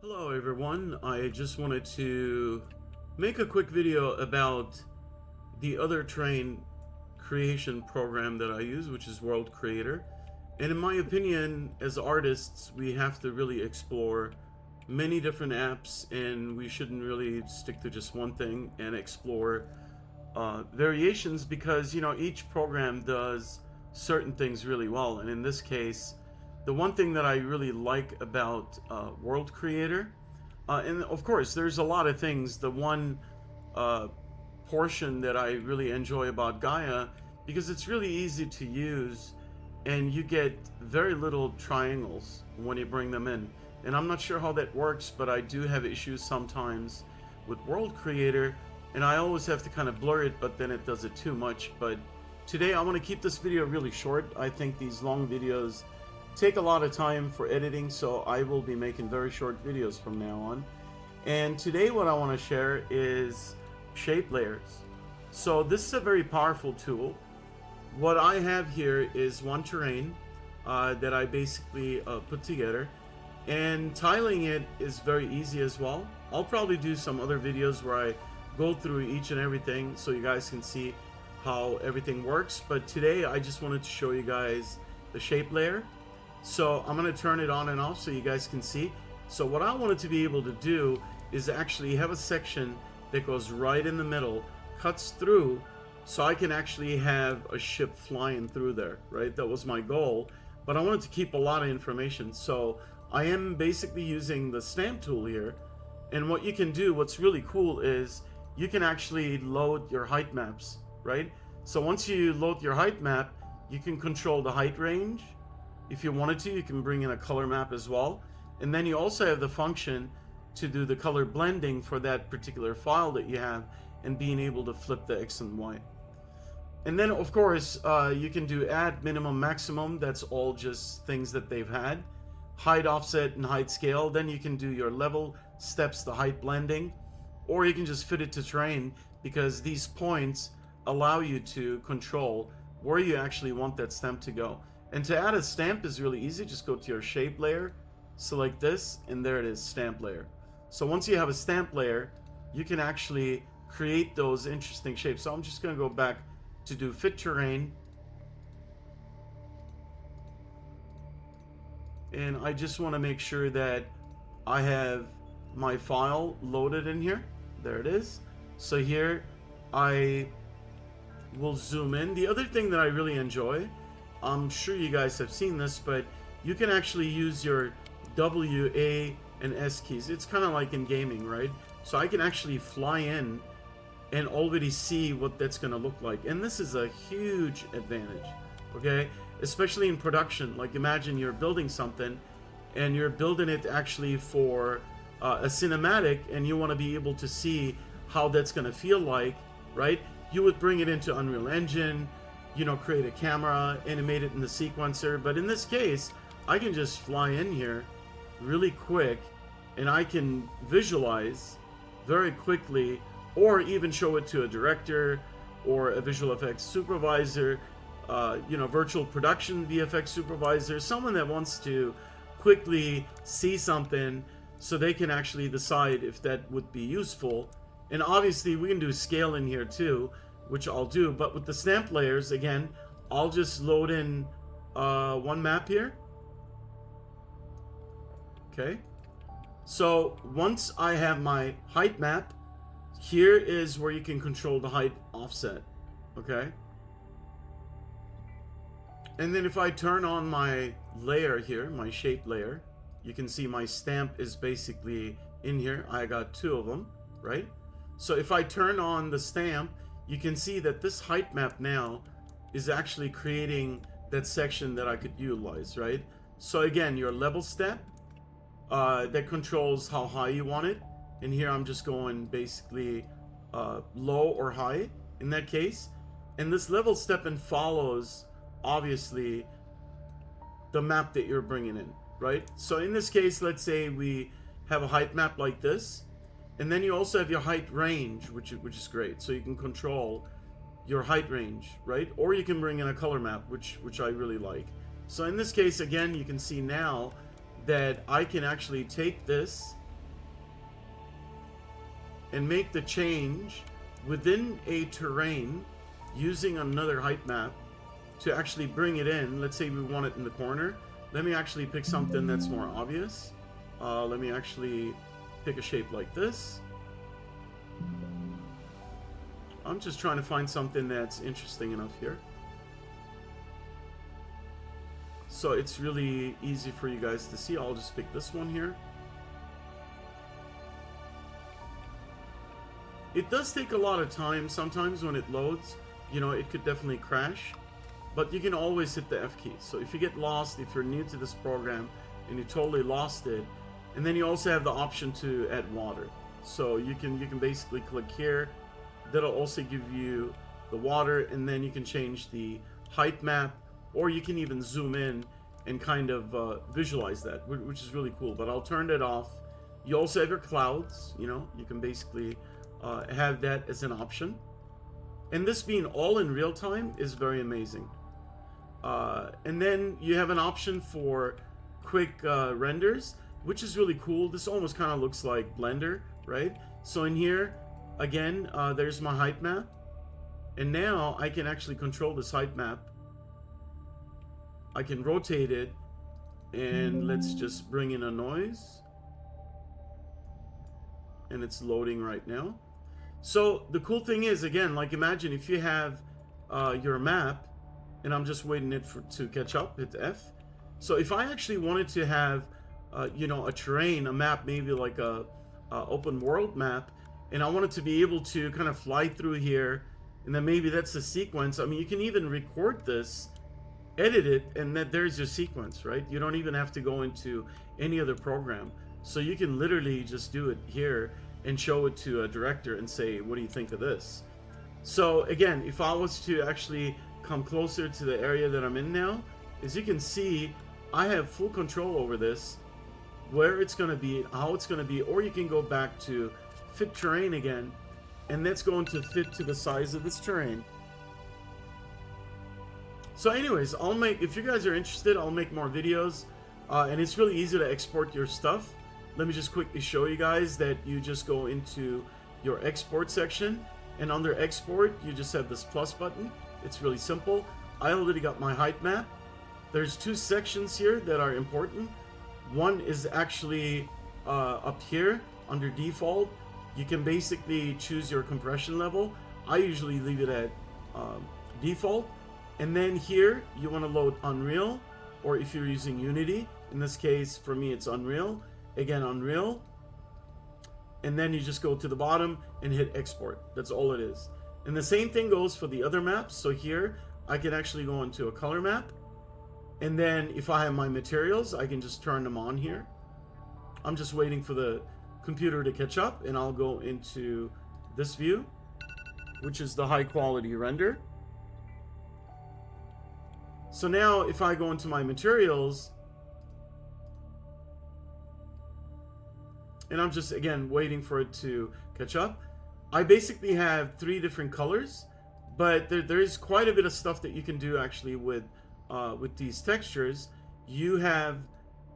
Hello everyone, I just wanted to make a quick video about the other terrain creation program that I use, which is World Creator. And in my opinion, as artists, we have to really explore many different apps, and we shouldn't really stick to just one thing and explore variations, because each program does certain things really well. And in this case, the one thing that I really like about World Creator, and of course there's a lot of things, the one uh, portion that I really enjoy about Gaia, because it's really easy to use and you get very little triangles when you bring them in. And I'm not sure how that works, but I do have issues sometimes with World Creator, and I always have to kind of blur it, but then it does it too much. But today I want to keep this video really short. I think these long videos take a lot of time for editing, so I will be making very short videos from now on. And today what I want to share is shape layers. So this is a very powerful tool. What I have here is one terrain that I basically put together, and tiling it is very easy as well. I'll probably do some other videos where I go through each and everything so you guys can see how everything works, but today I just wanted to show you guys the shape layer. So I'm going to turn it on and off so you guys can see. So what I wanted to be able to do is actually have a section that goes right in the middle, cuts through, so I can actually have a ship flying through there, right? That was my goal, but I wanted to keep a lot of information. So I am basically using the stamp tool here, and what you can do, what's really cool, is you can actually load your height maps, right? So once you load your height map, you can control the height range. If you wanted to, you can bring in a color map as well. And then you also have the function to do the color blending for that particular file that you have, and being able to flip the X and Y. And then of course, you can do add, minimum, maximum. That's all just things that they've had. Height offset and height scale. Then you can do your level steps, the height blending, or you can just fit it to terrain, because these points allow you to control where you actually want that stamp to go. And to add a stamp is really easy. Just go to your shape layer, select this, and there it is, stamp layer. So once you have a stamp layer, you can actually create those interesting shapes. So I'm just going to go back to do fit terrain, and I just want to make sure that I have my file loaded in here. There it is. So here I will zoom in. The other thing that I really enjoy, I'm sure you guys have seen this, but you can actually use your W, A, and S keys. It's kind of like in gaming, right? So I can actually fly in and already see what that's going to look like. And this is a huge advantage, okay? Especially in production. Like imagine you're building something and you're building it actually for a cinematic, and you want to be able to see how that's going to feel like, right? You would bring it into Unreal Engine, create a camera, animate it in the sequencer. But in this case, I can just fly in here really quick, and I can visualize very quickly, or even show it to a director or a visual effects supervisor, virtual production VFX supervisor, someone that wants to quickly see something so they can actually decide if that would be useful. And obviously we can do scale in here too, which I'll do. But with the stamp layers, again, I'll just load in one map here. Okay. So once I have my height map, here is where you can control the height offset. Okay. And then if I turn on my layer here, my shape layer, you can see my stamp is basically in here. I got two of them, right? So if I turn on the stamp, you can see that this height map now is actually creating that section that I could utilize, right? So again, your level step, that controls how high you want it. And here I'm just going basically low or high in that case. And this level step and follows, obviously, the map that you're bringing in, right? So in this case, let's say we have a height map like this. And then you also have your height range, which is great. So you can control your height range, right? Or you can bring in a color map, which I really like. So in this case, again, you can see now that I can actually take this and make the change within a terrain using another height map to actually bring it in. Let's say we want it in the corner. Let me actually pick something that's more obvious. Let me actually pick a shape like this. I'm just trying to find something that's interesting enough here. So it's really easy for you guys to see. I'll just pick this one here. It does take a lot of time sometimes when it loads. You know, it could definitely crash, but you can always hit the F key. So if you get lost, if you're new to this program and you totally lost it, and then you also have the option to add water. So you can basically click here. That'll also give you the water, and then you can change the height map, or you can even zoom in and kind of visualize that, which is really cool. But I'll turn that off. You also have your clouds. You know, you can basically have that as an option. And this being all in real time is very amazing. And then you have an option for quick renders, which is really cool. This almost kind of looks like Blender, right? So in here, again, there's my height map. And now I can actually control this height map. I can rotate it, and let's just bring in a noise. And it's loading right now. So the cool thing is, again, like imagine if you have your map, and I'm just waiting it to catch up, hit F. So if I actually wanted to have, you know, a terrain, a map, maybe like a open world map, and I wanted to be able to kind of fly through here, and then maybe that's the sequence. I mean, you can even record this, edit it, and then there's your sequence, right? You don't even have to go into any other program. So you can literally just do it here and show it to a director and say, what do you think of this? So again, if I was to actually come closer to the area that I'm in now, as you can see, I have full control over this, where it's going to be, how it's going to be, or you can go back to fit terrain again, and that's going to fit to the size of this terrain. So anyways, if you guys are interested, I'll make more videos, and it's really easy to export your stuff. Let me just quickly show you guys that you just go into your export section, and under export, you just have this plus button. It's really simple. I already got my height map. There's two sections here that are important. One is actually up here under default. You can basically choose your compression level. I usually leave it at default. And then here, you want to load Unreal, or if you're using Unity, in this case, for me, it's Unreal. Again, Unreal. And then you just go to the bottom and hit export. That's all it is. And the same thing goes for the other maps. So here, I can actually go into a color map. And then if I have my materials, I can just turn them on here. I'm just waiting for the computer to catch up, and I'll go into this view, which is the high quality render. So now if I go into my materials, and I'm just, again, waiting for it to catch up, I basically have 3 different colors, but there is quite a bit of stuff that you can do actually with these textures. You have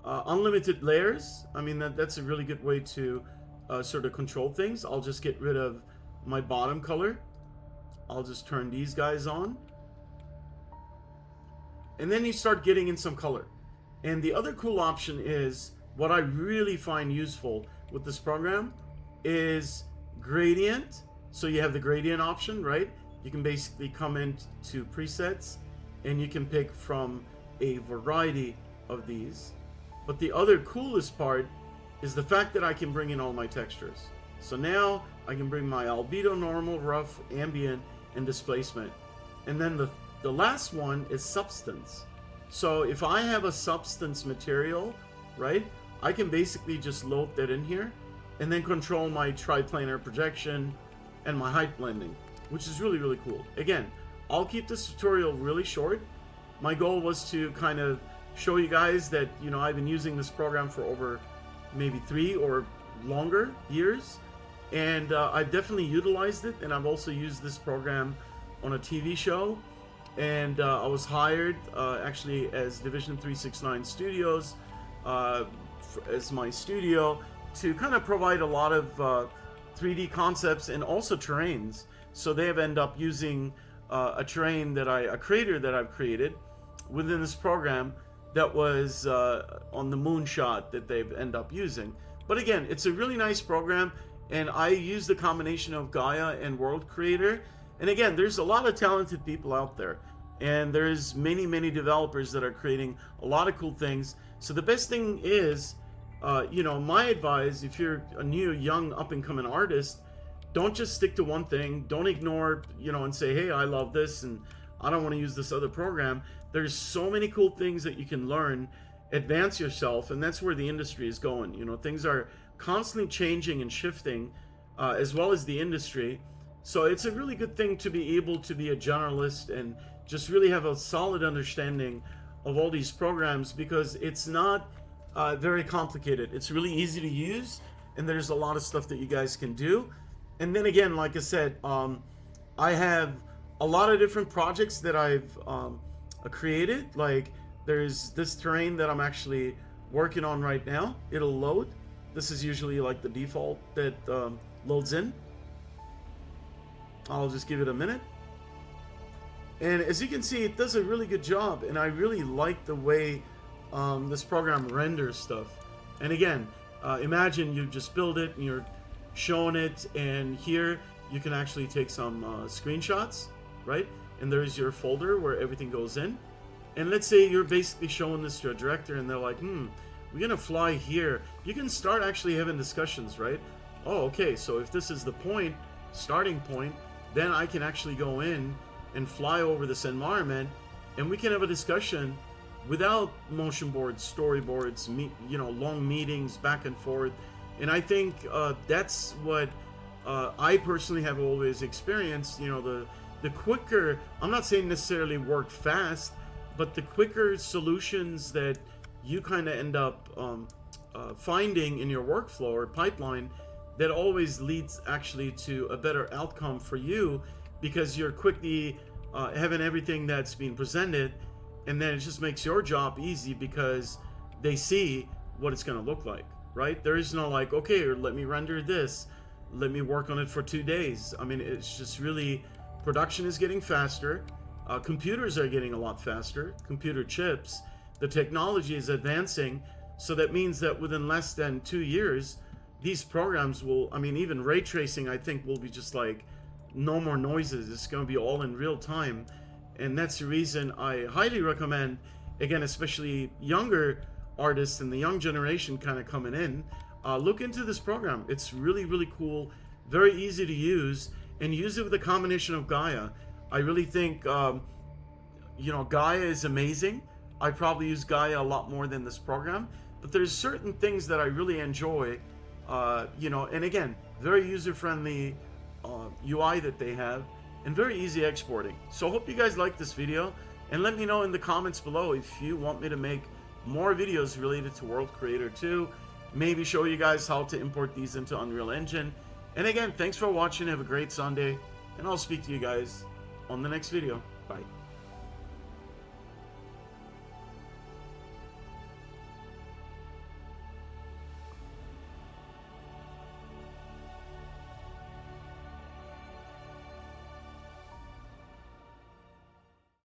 unlimited layers. I mean, that's a really good way to sort of control things. I'll just get rid of my bottom color. I'll just turn these guys on. And then you start getting in some color. And the other cool option is, what I really find useful with this program is gradient. So you have the gradient option, right? You can basically come into presets, and you can pick from a variety of these. But the other coolest part is the fact that I can bring in all my textures. So now I can bring my albedo, normal, rough, ambient, and displacement. And then the last one is substance. So if I have a substance material, right, I can basically just load that in here and then control my triplanar projection and my height blending, which is really, really cool. Again, I'll keep this tutorial really short. My goal was to kind of show you guys that, you know, I've been using this program for over maybe 3 or longer years, and I've definitely utilized it, and I've also used this program on a TV show, and I was hired actually as Division 369 Studios as my studio to kind of provide a lot of 3D concepts and also terrains. So they have end up using a terrain that a crater that I've created within this program that was on the moonshot that they've end up using. But again, it's a really nice program, and I use the combination of Gaia and World Creator. And again, there's a lot of talented people out there, and there's many developers that are creating a lot of cool things. So the best thing is, my advice, if you're a new, young, up-and-coming artist, don't just stick to one thing. Don't ignore, and say, hey, I love this, and I don't want to use this other program. There's so many cool things that you can learn, advance yourself, and that's where the industry is going. Things are constantly changing and shifting, as well as the industry. So it's a really good thing to be able to be a generalist and just really have a solid understanding of all these programs, because it's not very complicated. It's really easy to use, and there's a lot of stuff that you guys can do. And then again, like I said, I have a lot of different projects that I've created. Like there's this terrain that I'm actually working on right now. It'll load. This is usually like the default that loads in. I'll just give it a minute. And as you can see, it does a really good job, and I really like the way this program renders stuff. And again, imagine you just build it and you're showing it, and here you can actually take some screenshots, right? And there's your folder where everything goes in. And let's say you're basically showing this to a director, and they're like, we're gonna fly here. You can start actually having discussions, right? Oh, okay, so if this is the starting point, then I can actually go in and fly over this environment, and we can have a discussion without motion boards, storyboards, long meetings back and forth. And I think that's what I personally have always experienced. The quicker, I'm not saying necessarily work fast, but the quicker solutions that you kind of end up finding in your workflow or pipeline, that always leads actually to a better outcome for you, because you're quickly having everything that's being presented, and then it just makes your job easy because they see what it's going to look like, right? There is no like, okay, let me render this, let me work on it for 2 days. I mean, it's just really, production is getting faster, computers are getting a lot faster, computer chips, the technology is advancing, so that means that within less than 2 years, these programs will, even ray tracing, I think, will be just like no more noises. It's going to be all in real time. And that's the reason I highly recommend, again, especially younger artists and the young generation kind of coming in, look into this program. It's really cool, very easy to use, and use it with a combination of Gaia. I really think, Gaia is amazing. I probably use Gaia a lot more than this program, but there's certain things that I really enjoy. And again, very user-friendly UI that they have, and very easy exporting. So I hope you guys like this video, and let me know in the comments below if you want me to make more videos related to World Creator 2, maybe show you guys how to import these into Unreal Engine. And again, thanks for watching, have a great Sunday, and I'll speak to you guys on the next video. Bye.